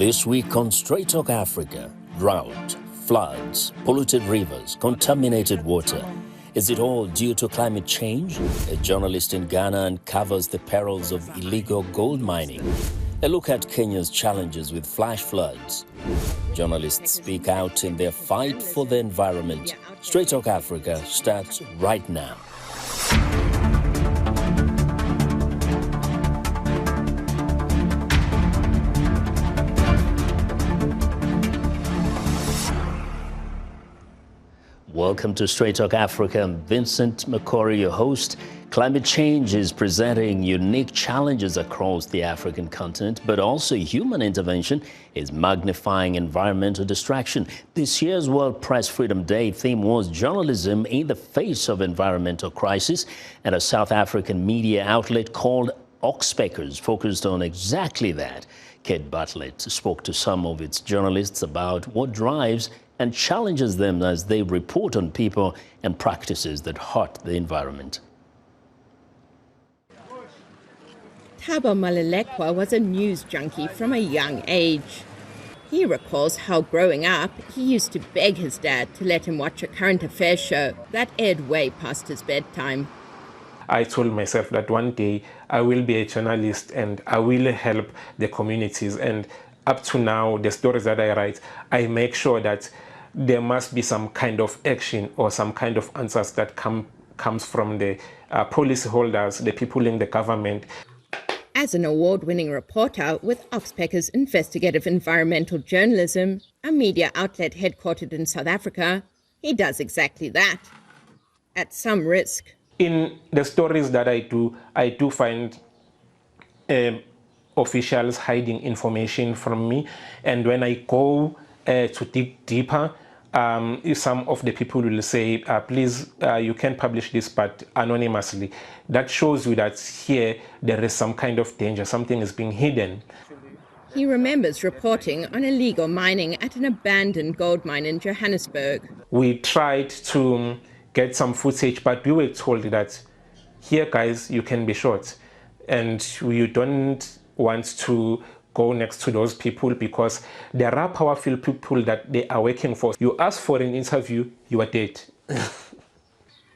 This week on Straight Talk Africa, drought, floods, polluted rivers, contaminated water. Is it all due to climate change? A journalist in Ghana uncovers the perils of illegal gold mining. A look at Kenya's challenges with flash floods. Journalists speak out in their fight for the environment. Straight Talk Africa starts right now. Welcome to Straight Talk Africa. I'm Vincent Makori, your host. Climate change is presenting unique challenges across the African continent, but also human intervention is magnifying environmental distraction. This year's World Press Freedom Day theme was journalism in the face of environmental crisis, and a South African media outlet called Oxpeckers focused on exactly that. Kate Bartlett spoke to some of its journalists about what drives and challenges them as they report on people and practices that hurt the environment. Thabo Malulekwa was a news junkie from a young age. He recalls how growing up, he used to beg his dad to let him watch a current affairs show that aired way past his bedtime. I told myself that one day I will be a journalist and I will help the communities. And up to now, the stories that I write, I make sure that there must be some kind of action or some kind of answers that comes from the policy holders, the people in the government. As an award-winning reporter with Oxpeckers Investigative Environmental Journalism, a media outlet headquartered in South Africa, he does exactly that, at some risk. In the stories that I do find officials hiding information from me, and when I go to dig deeper, some of the people will say, please, you can publish this, but anonymously. That shows you that here there is some kind of danger, something is being hidden. He remembers reporting on illegal mining at an abandoned gold mine in Johannesburg. We tried to get some footage, but we were told that here, guys, you can be shot. And you don't want to go next to those people because there are powerful people that they are working for. You ask for an interview, you are dead.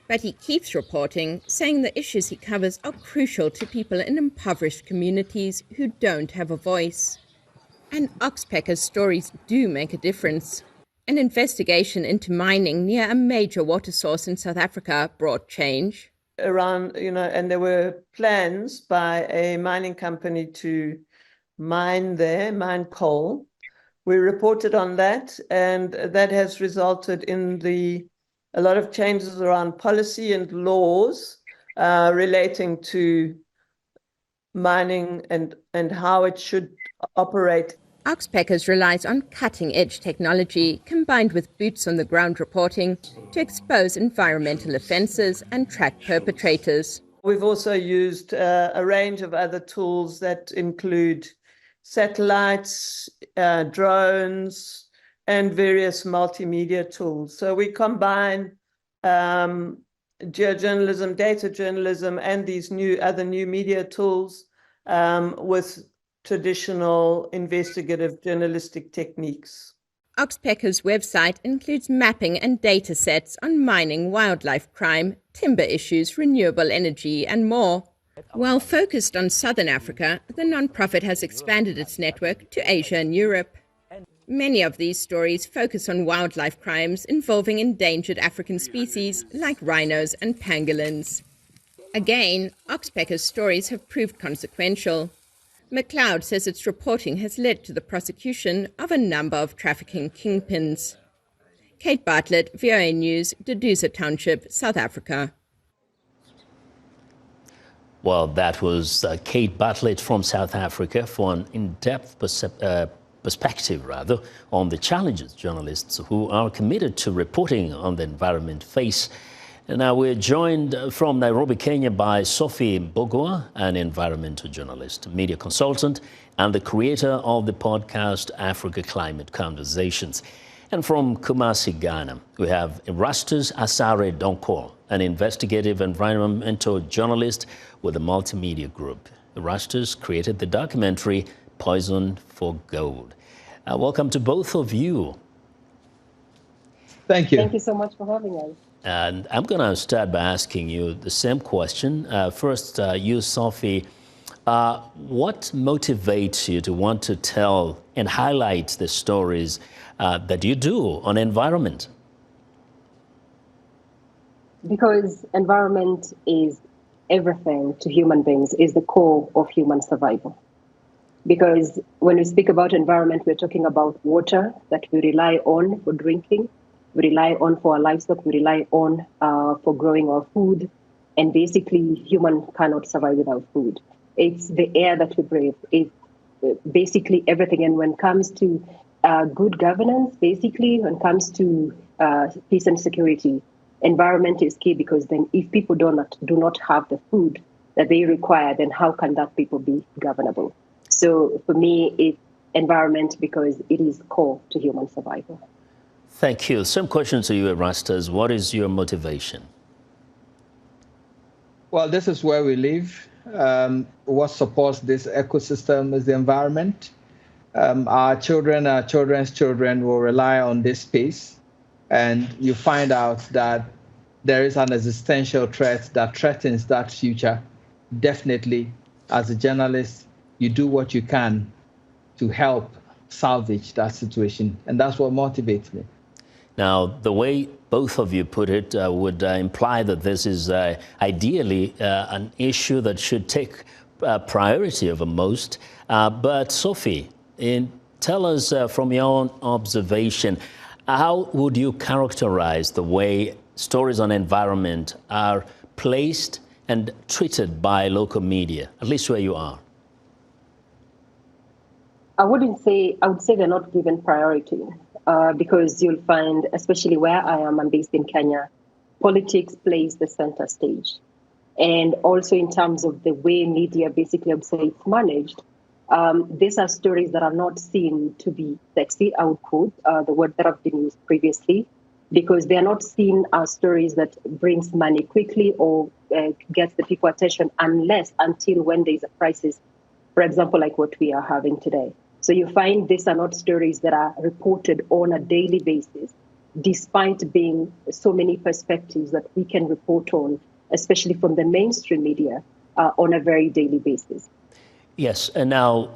But he keeps reporting, saying the issues he covers are crucial to people in impoverished communities who don't have a voice. And Oxpeckers' stories do make a difference. An investigation into mining near a major water source in South Africa brought change. And there were plans by a mining company to mine coal. We reported on that, and that has resulted in a lot of changes around policy and laws relating to mining and how it should operate. Oxpeckers relies on cutting-edge technology combined with boots-on-the-ground reporting to expose environmental offences and track perpetrators. We've also used a range of other tools that include satellites, drones, and various multimedia tools. So we combine geojournalism, data journalism, and these other new media tools with traditional investigative journalistic techniques. Oxpeckers' website includes mapping and data sets on mining, wildlife crime, timber issues, renewable energy, and more. While focused on Southern Africa, the non-profit has expanded its network to Asia and Europe. Many of these stories focus on wildlife crimes involving endangered African species like rhinos and pangolins. Again, Oxpeckers' stories have proved consequential. McLeod says its reporting has led to the prosecution of a number of trafficking kingpins. Kate Bartlett, VOA News, Duduza Township, South Africa. Well, that was Kate Bartlett from South Africa for an in-depth perspective on the challenges journalists who are committed to reporting on the environment face. And now we're joined from Nairobi, Kenya by Sophie Mbugua, an environmental journalist, media consultant, and the creator of the podcast Africa Climate Conversations. And from Kumasi, Ghana, we have Erastus Asare Donkor, an investigative environmental journalist with the Multimedia Group. Erastus created the documentary poison for gold. Welcome to both of you. Thank you. Thank you so much for having us. And I'm going to start by asking you the same question. First, you, Sophie, what motivates you to want to tell and highlight the stories that you do on environment? Because environment is everything to human beings, is the core of human survival. Because when we speak about environment, we're talking about water that we rely on for drinking, we rely on for our livestock, we rely on for growing our food, and basically human cannot survive without food. It's the air that we breathe, it's basically everything. And when it comes to good governance, basically when it comes to peace and security, environment is key, because then if people do not have the food that they require, then how can that people be governable? So for me, it's environment because it is core to human survival. Thank you. Same question to you, Erastus. What is your motivation? Well, this is where we live. What supports this ecosystem is the environment. Our children, our children's children will rely on this space. And you find out that there is an existential threat that threatens that future. Definitely, as a journalist, you do what you can to help salvage that situation. And that's what motivates me. Now, the way both of you put it would imply that this is ideally an issue that should take priority over most. But Sophie, tell us from your own observation, how would you characterize the way stories on environment are placed and treated by local media, at least where you are? I would say they're not given priority. Because you'll find, especially where I am, I'm based in Kenya, politics plays the center stage. And also in terms of the way media basically, I would say, it's managed, these are stories that are not seen to be sexy, I would quote the word that have been used previously, because they are not seen as stories that brings money quickly or gets the people attention until when there's a crisis, for example, like what we are having today. So you find these are not stories that are reported on a daily basis, despite being so many perspectives that we can report on, especially from the mainstream media, on a very daily basis. Yes, and now,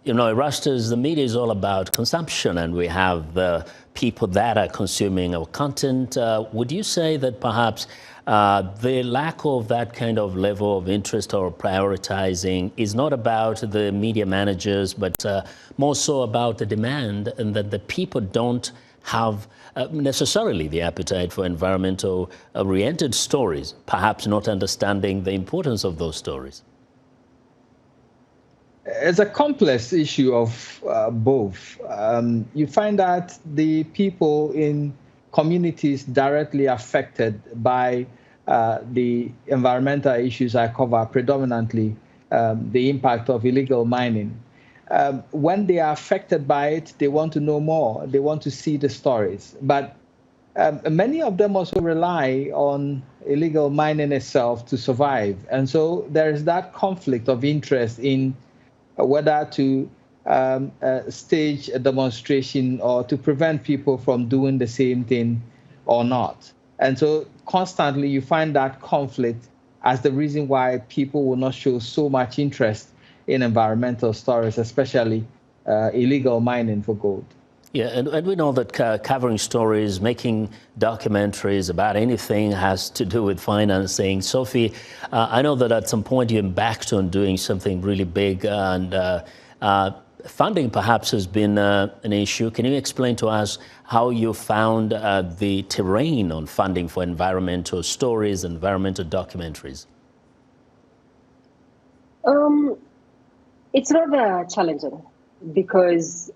Erastus, the media is all about consumption, and we have the people that are consuming our content. Would you say that perhaps the lack of that kind of level of interest or prioritizing is not about the media managers, but more so about the demand, and that the people don't have necessarily the appetite for environmental-oriented stories, perhaps not understanding the importance of those stories? It's a complex issue of both. You find that the people in communities directly affected by the environmental issues I cover, predominantly the impact of illegal mining. When they are affected by it, they want to know more. They want to see the stories. But many of them also rely on illegal mining itself to survive. And so there is that conflict of interest in whether to stage a demonstration or to prevent people from doing the same thing or not. And so constantly you find that conflict as the reason why people will not show so much interest in environmental stories, especially illegal mining for gold. Yeah, and we know that covering stories, making documentaries about anything has to do with financing. Sophie, I know that at some point you embarked on doing something really big, and funding perhaps has been an issue. Can you explain to us how you found the terrain on funding for environmental stories, environmental documentaries? It's rather challenging because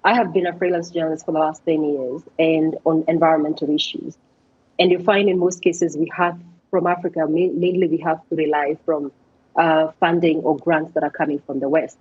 I have been a freelance journalist for the last 10 years and on environmental issues. And you find in most cases we have from Africa, mainly we have to rely from funding or grants that are coming from the West.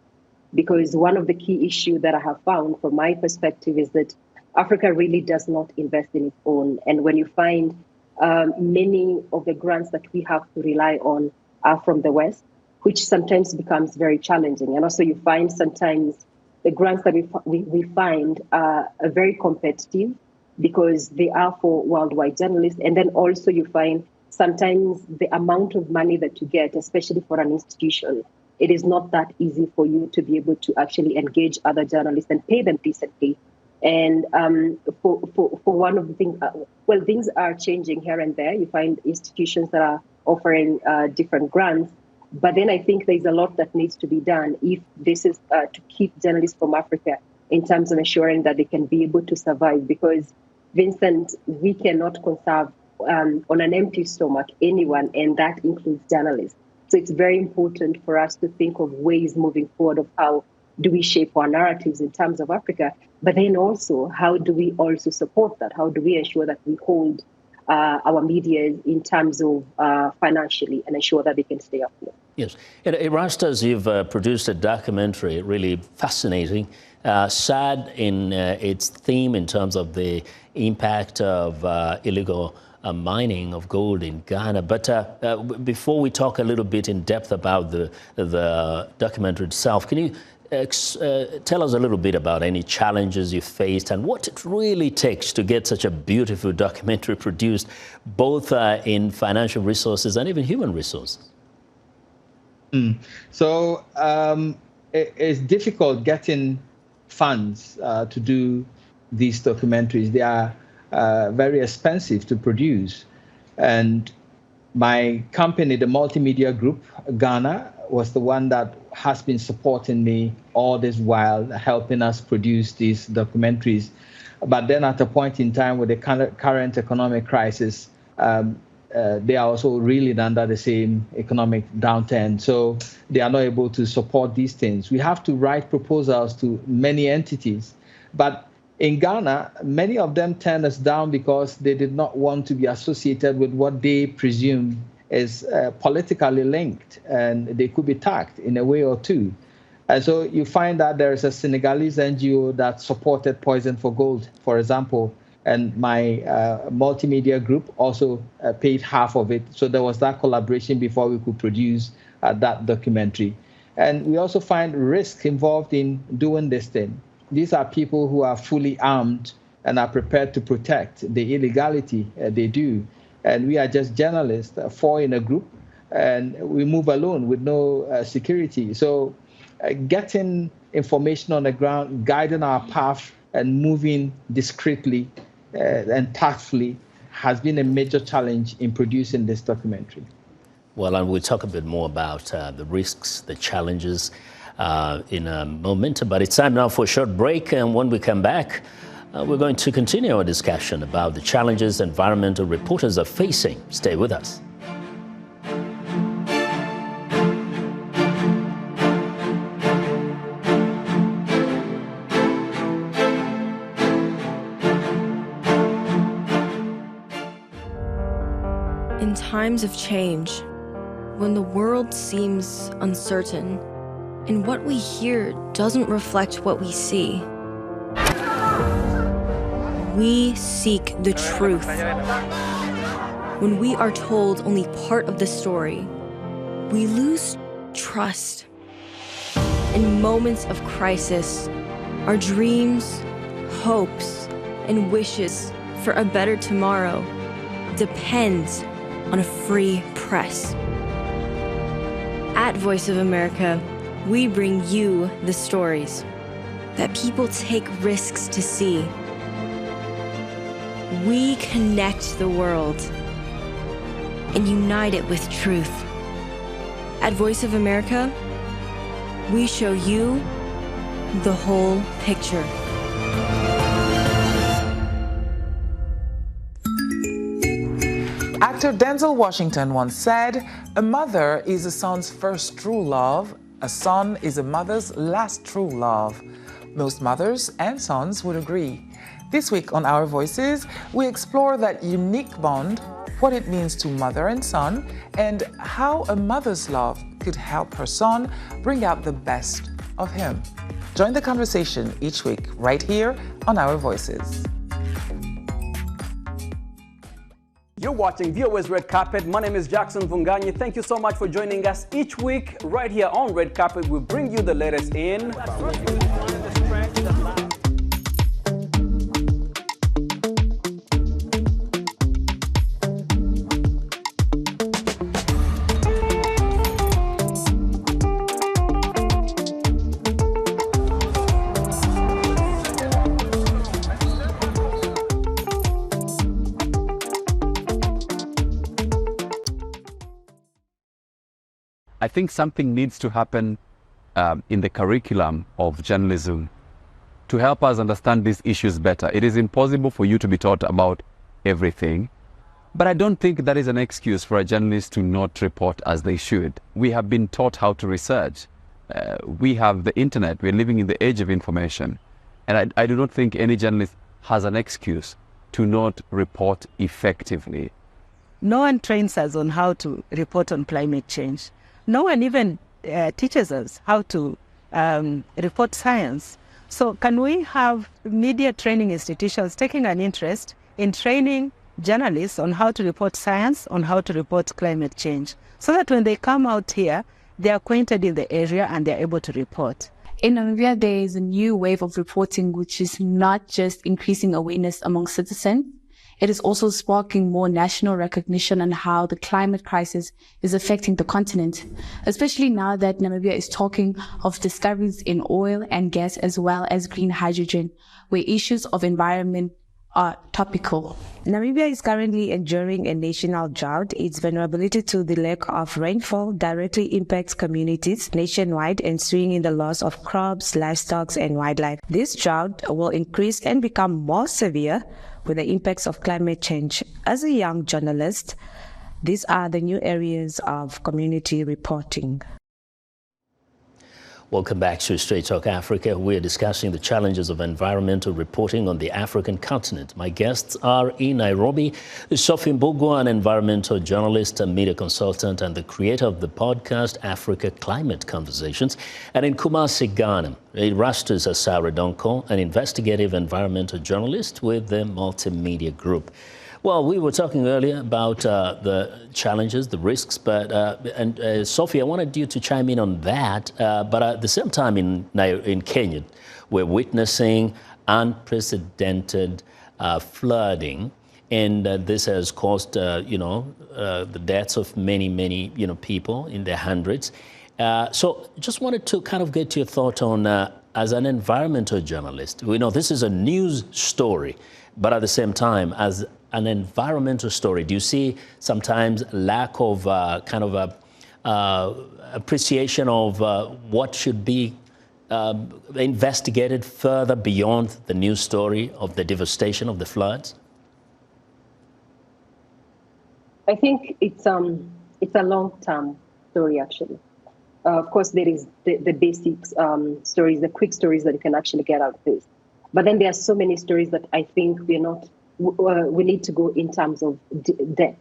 Because one of the key issues that I have found from my perspective is that Africa really does not invest in its own. And when you find many of the grants that we have to rely on are from the West, which sometimes becomes very challenging. And also you find sometimes the grants that we find are very competitive because they are for worldwide journalists. And then also you find sometimes the amount of money that you get, especially for an institution, it is not that easy for you to be able to actually engage other journalists and pay them decently. And for one of the things, things are changing here and there. You find institutions that are offering different grants. But then I think there's a lot that needs to be done if this is to keep journalists from Africa in terms of ensuring that they can be able to survive. Because, Vincent, we cannot conserve on an empty stomach anyone, and that includes journalists. So it's very important for us to think of ways moving forward of how do we shape our narratives in terms of Africa, but then also how do we also support that? How do we ensure that we hold our media in terms of financially and ensure that they can stay afloat? Yes. Erastus, you've produced a documentary, really fascinating, sad in its theme in terms of the impact of illegal mining of gold in Ghana. But before we talk a little bit in depth about the documentary itself, can you tell us a little bit about any challenges you faced and what it really takes to get such a beautiful documentary produced, both in financial resources and even human resources? So it's difficult getting funds to do these documentaries. They are very expensive to produce. And my company, the Multimedia Group, Ghana, was the one that has been supporting me all this while, helping us produce these documentaries. But then at a point in time with the current economic crisis, they are also really under the same economic downturn. So they are not able to support these things. We have to write proposals to many entities. But in Ghana, many of them turned us down because they did not want to be associated with what they presume is politically linked, and they could be tagged in a way or two. And so you find that there is a Senegalese NGO that supported Poison for Gold, for example, and my Multimedia Group also paid half of it. So there was that collaboration before we could produce that documentary. And we also find risk involved in doing this thing. These are people who are fully armed and are prepared to protect the illegality they do. And we are just journalists, four in a group, and we move alone with no security. So getting information on the ground, guiding our path and moving discreetly and tactfully has been a major challenge in producing this documentary. Well, and we'll talk a bit more about the risks, the challenges in a moment. But it's time now for a short break. And when we come back, we're going to continue our discussion about the challenges environmental reporters are facing. Stay with us. In times of change, when the world seems uncertain and what we hear doesn't reflect what we see, we seek the truth. When we are told only part of the story, we lose trust. In moments of crisis, our dreams, hopes, and wishes for a better tomorrow depends on a free press. At Voice of America, we bring you the stories that people take risks to see. We connect the world and unite it with truth. At Voice of America, we show you the whole picture. Actor Denzel Washington once said, "A mother is a son's first true love. A son is a mother's last true love." Most mothers and sons would agree. This week on Our Voices, we explore that unique bond, what it means to mother and son, and how a mother's love could help her son bring out the best of him. Join the conversation each week right here on Our Voices. You're watching VOA's Red Carpet. My name is Jackson Vunganyi. Thank you so much for joining us each week right here on Red Carpet. We bring you the latest in... I think something needs to happen in the curriculum of journalism to help us understand these issues better. It is impossible for you to be taught about everything, but I don't think that is an excuse for a journalist to not report as they should. We have been taught how to research. We have the internet. We're living in the age of information. And I do not think any journalist has an excuse to not report effectively. No one trains us on how to report on climate change. No one even teaches us how to report science. So can we have media training institutions taking an interest in training journalists on how to report science, on how to report climate change, so that when they come out here, they're acquainted in the area and they're able to report? In Namibia, there is a new wave of reporting, which is not just increasing awareness among citizens, it is also sparking more national recognition on how the climate crisis is affecting the continent, especially now that Namibia is talking of discoveries in oil and gas as well as green hydrogen, where issues of environment are topical. Namibia is currently enduring a national drought. Its vulnerability to the lack of rainfall directly impacts communities nationwide, ensuing in the loss of crops, livestock, and wildlife. This drought will increase and become more severe with the impacts of climate change. As a young journalist, these are the new areas of community reporting. Welcome back to Straight Talk Africa. We're discussing the challenges of environmental reporting on the African continent. My guests are in Nairobi, Sophie Mbugua, an environmental journalist, a media consultant, and the creator of the podcast Africa Climate Conversations, and in Kumasi, Ghana, Erastus Asare Donkor, an investigative environmental journalist with the Multimedia Group. Well, we were talking earlier about the challenges, the risks, but Sophie, I wanted you to chime in on that. But at the same time, in Kenya, we're witnessing unprecedented flooding, and this has caused, the deaths of many, people in their hundreds. So, just wanted to kind of get your thought on, as an environmental journalist, we know this is a news story, but at the same time, as an environmental story, do you see sometimes lack of appreciation of what should be investigated further beyond the news story of the devastation of the floods? I think it's a long-term story, actually. Of course, there is the basic stories, the quick stories that you can actually get out of this. But then there are so many stories that I think we need to go in terms of depth.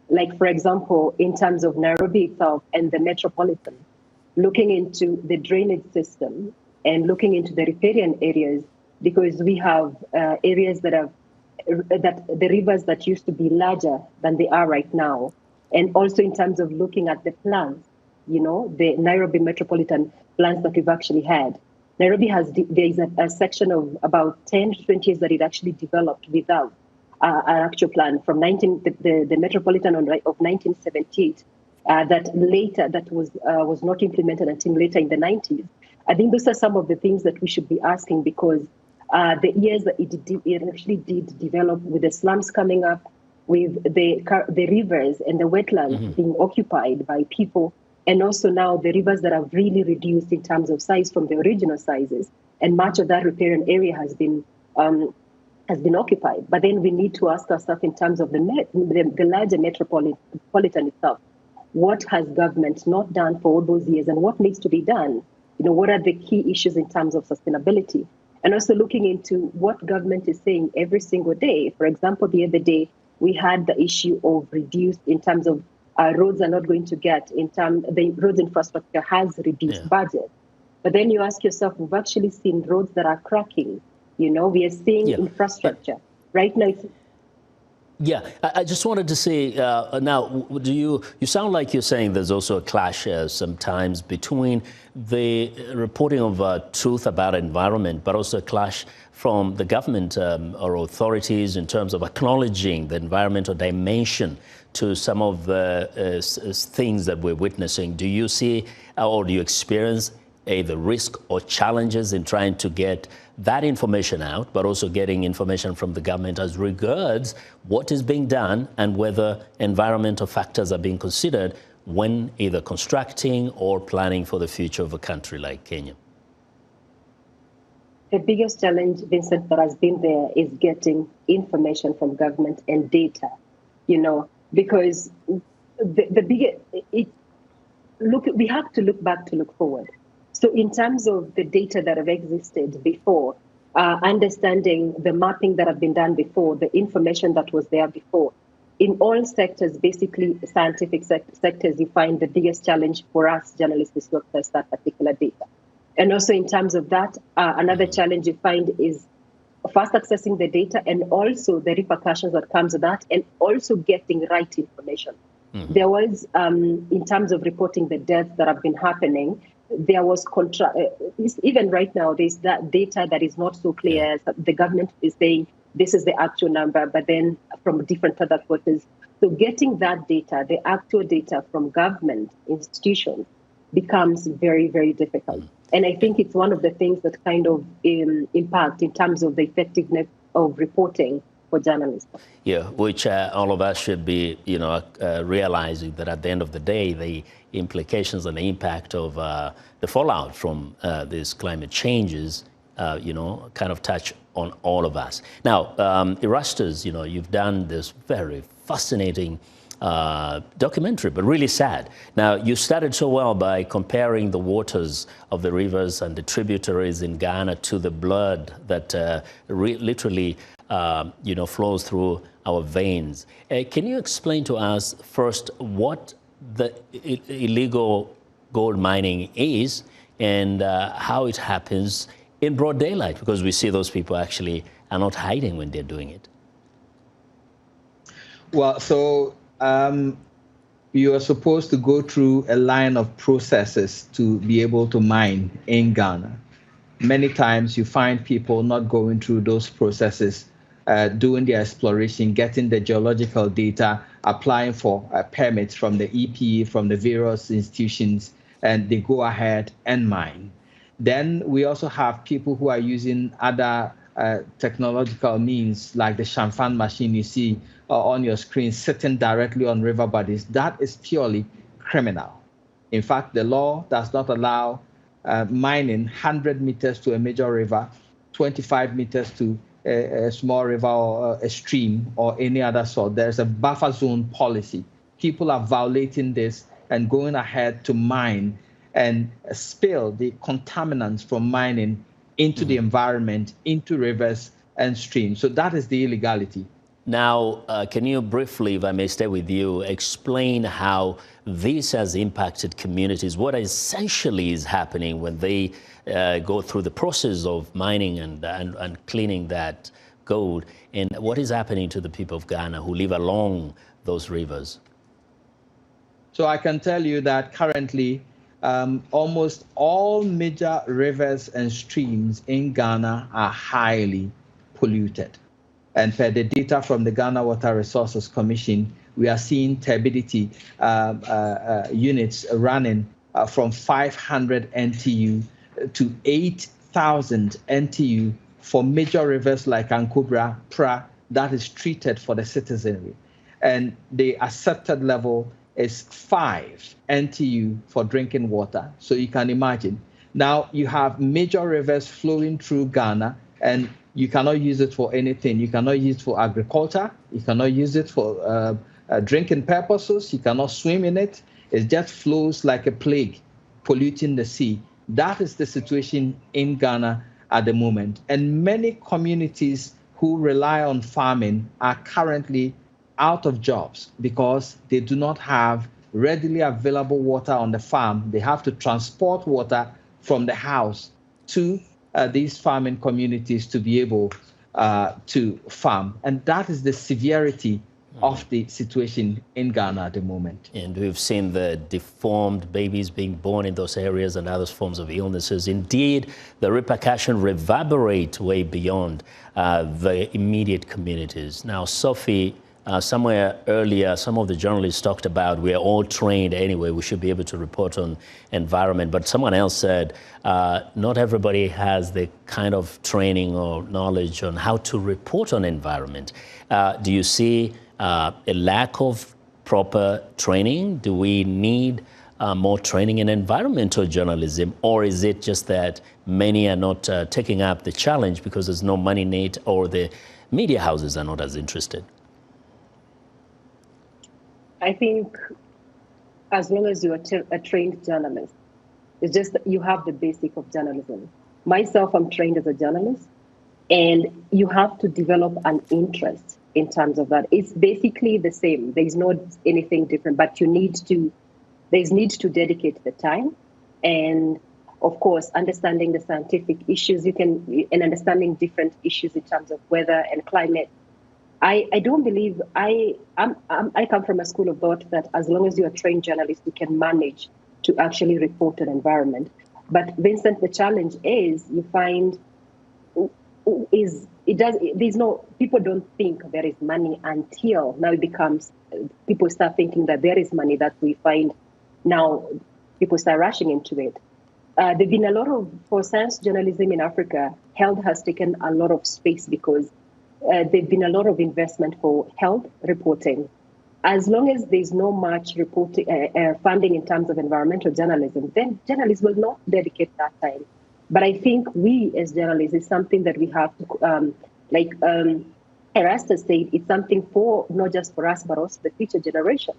Like, for example, in terms of Nairobi itself and the metropolitan, looking into the drainage system and looking into the riparian areas, because we have areas that the rivers that used to be larger than they are right now. And also in terms of looking at the plants, the Nairobi metropolitan plants that we've actually had. Nairobi there is a section of about 10 to 20 years that it actually developed without an actual plan from the metropolitan of 1978 that was not implemented until later in the 90s. I think those are some of the things that we should be asking, because the years that it actually did develop, with the slums coming up, with the rivers and the wetlands being occupied by people, and also now the rivers that have really reduced in terms of size from the original sizes, and much of that riparian area has been occupied. But then we need to ask ourselves in terms of the larger metropolitan itself, what has government not done for all those years, and what needs to be done? What are the key issues in terms of sustainability? And also looking into what government is saying every single day. For example, the other day, we had the issue of reduced in terms of roads are not going to get, the roads infrastructure has reduced budget. But then you ask yourself, we've actually seen roads that are cracking. We are seeing infrastructure. Right now, Yeah, I just wanted to say, now, you sound like you're saying there's also a clash sometimes between the reporting of truth about environment, but also a clash from the government or authorities in terms of acknowledging the environmental dimension to some of the things that we're witnessing. Do you see or do you experience either risk or challenges in trying to get that information out, but also getting information from the government as regards what is being done and whether environmental factors are being considered when either constructing or planning for the future of a country like Kenya? The biggest challenge, Vincent, that has been there is getting information from government and data, because we have to look back to look forward. So in terms of the data that have existed before, understanding the mapping that have been done before, the information that was there before, in all sectors, basically scientific sectors, you find the biggest challenge for us journalists is to access that particular data. And also in terms of that, another challenge you find is first accessing the data and also the repercussions that comes with that, and also getting right information. There was, in terms of reporting the deaths that have been happening, there was even right now, there's that data that is not so clear. The government is saying this is the actual number, but then from different other quarters. So getting that data, the actual data from government institutions, becomes very, very difficult. And I think it's one of the things that kind of impact in terms of the effectiveness of reporting for journalists. Yeah, which all of us should be, realizing that at the end of the day, the implications and the impact of the fallout from these climate changes, kind of touch on all of us. Now, Erastus, you've done this very fascinating documentary, but really sad. Now, you started so well by comparing the waters of the rivers and the tributaries in Ghana to the blood that literally, flows through our veins. Can you explain to us first what the illegal gold mining is and how it happens in broad daylight? Because we see those people actually are not hiding when they're doing it. Well, so you are supposed to go through a line of processes to be able to mine in Ghana. Many times you find people not going through those processes, doing the exploration, getting the geological data, applying for permits from the EPE, from the various institutions, and they go ahead and mine. Then we also have people who are using other technological means like the Shamfan machine you see on your screen sitting directly on river bodies. That is purely criminal. In fact, the law does not allow mining 100 meters to a major river, 25 meters to a small river or a stream or any other sort. There's a buffer zone policy. People are violating this and going ahead to mine and spill the contaminants from mining into the environment, into rivers and streams. So that is the illegality. Now, can you briefly, if I may stay with you, explain how this has impacted communities? What essentially is happening when they go through the process of mining and cleaning that gold? And what is happening to the people of Ghana who live along those rivers? So I can tell you that currently, almost all major rivers and streams in Ghana are highly polluted. And per the data from the Ghana Water Resources Commission, we are seeing turbidity units running from 500 NTU to 8,000 NTU for major rivers like Ankobra, Pra, that is treated for the citizenry. And the accepted level is 5 NTU for drinking water. So you can imagine. Now you have major rivers flowing through Ghana, and you cannot use it for anything. You cannot use it for agriculture. You cannot use it for drinking purposes. You cannot swim in it. It just flows like a plague, polluting the sea. That is the situation in Ghana at the moment. And many communities who rely on farming are currently out of jobs because they do not have readily available water on the farm. They have to transport water from the house to these farming communities to be able to farm. And that is the severity of the situation in Ghana at the moment. And we've seen the deformed babies being born in those areas and other forms of illnesses. Indeed, the repercussions reverberate way beyond the immediate communities. Now, Sophie, somewhere earlier, some of the journalists talked about we're all trained anyway, we should be able to report on environment. But someone else said not everybody has the kind of training or knowledge on how to report on environment. Do you see a lack of proper training? Do we need more training in environmental journalism? Or is it just that many are not taking up the challenge because there's no money in it, or the media houses are not as interested? I think as long as you're a trained journalist, it's just that you have the basic of journalism. Myself, I'm trained as a journalist, and you have to develop an interest in terms of that. It's basically the same. There's not anything different, but there's need to dedicate the time. And of course, understanding the scientific issues, and understanding different issues in terms of weather and climate. I don't believe, I come from a school of thought that as long as you're a trained journalist, you can manage to actually report on environment. But Vincent, the challenge is you find people don't think there is money until now it becomes, people start thinking that there is money, that we find now people start rushing into it. There've been a lot of, for science journalism in Africa, health has taken a lot of space because there've been a lot of investment for health reporting. As long as there's no much reporting funding in terms of environmental journalism, then journalists will not dedicate that time. But I think we as journalists, is something that we have to, Erastus said, it's something for not just for us, but also the future generation.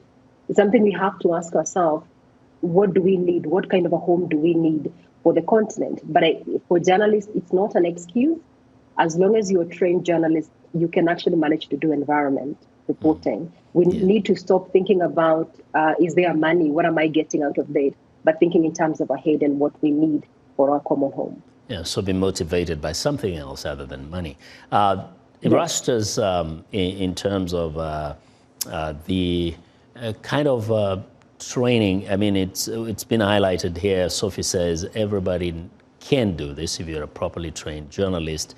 It's something we have to ask ourselves, what do we need? What kind of a home do we need for the continent? But for journalists, it's not an excuse. As long as you're a trained journalist, you can actually manage to do environment reporting. We need to stop thinking about, is there money? What am I getting out of that? But thinking in terms of ahead and what we need for our common home. Yeah, so be motivated by something else other than money. Erastus, in terms of the kind of training, I mean, it's been highlighted here. Sophie says everybody can do this if you're a properly trained journalist.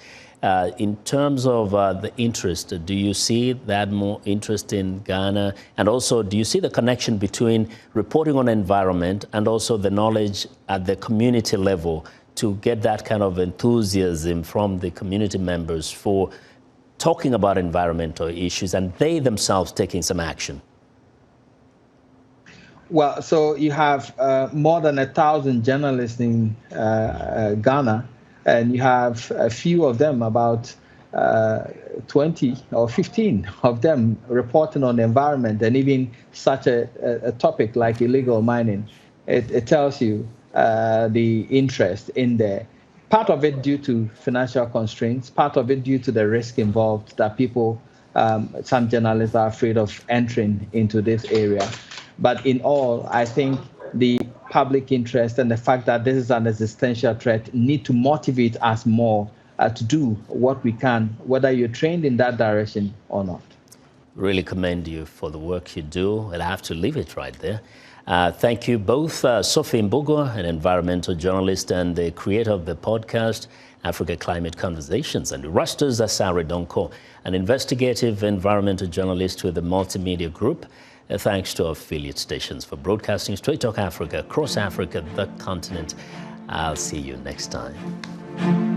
In terms of the interest, do you see that more interest in Ghana? And also, do you see the connection between reporting on environment and also the knowledge at the community level to get that kind of enthusiasm from the community members for talking about environmental issues and they themselves taking some action? Well, so you have more than 1,000 journalists in Ghana, and you have a few of them, about 20 or 15 of them reporting on the environment, and even such a topic like illegal mining. It tells you the interest in there. Part of it due to financial constraints, part of it due to the risk involved that people, some journalists are afraid of entering into this area. But in all, I think the public interest and the fact that this is an existential threat need to motivate us more to do what we can, whether you're trained in that direction or not. Really commend you for the work you do. I'll have to leave it right there. Thank you both, Sophie Mbugua, an environmental journalist and the creator of the podcast Africa Climate Conversations, and Erastus Asare Donkor, an investigative environmental journalist with the Multimedia Group. Thanks to our affiliate stations for broadcasting Straight Talk Africa, across Africa, the continent. I'll see you next time.